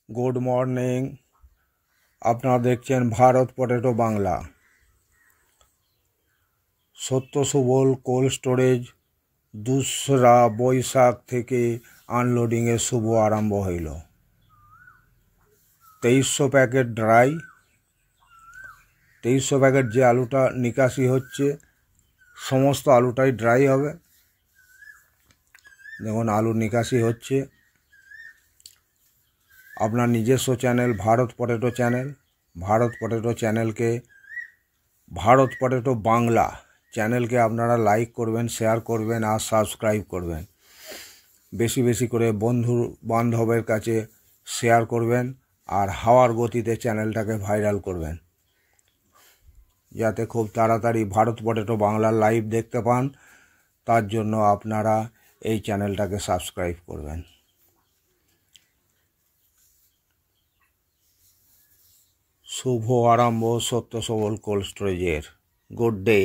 Good morning. আপনারা দেখছেন Bharat potato Bangla. সত্য সুবল কোল্ড স্টোরেজ 2রা বৈশাখ থেকে আনলোডিংয়ের শুভ আরম্ভ হইল। 2300 প্যাকেট ড্রাই, 2300 প্যাকেট যে আলুটা নিকাশি হচ্ছে সমস্ত আলুটাই ড্রাই হবে। দেখুন আলু নিকাশি হচ্ছে। আপনার নিজস্ব channel Bharat potato channel, Bharat potato চ্যানেলকে, ভারত পটেটো বাংলা চ্যানেলকে আপনারা লাইক করবেন, শেয়ার করবেন আর সাবস্ক্রাইব করবেন। বেশি বেশি করে বন্ধু বান্ধবের কাছে শেয়ার করবেন আর হাওয়ার গতিতে চ্যানেলটাকে ভাইরাল করবেন, যাতে খুব তাড়াতাড়ি ভারত পটেটো বাংলার লাইভ দেখতে পান। তার জন্য আপনারা এই চ্যানেলটাকে সাবস্ক্রাইব করবেন। শুভ আরম্ভ সত্য সবল কোল্ড স্টোরেজের। Good day.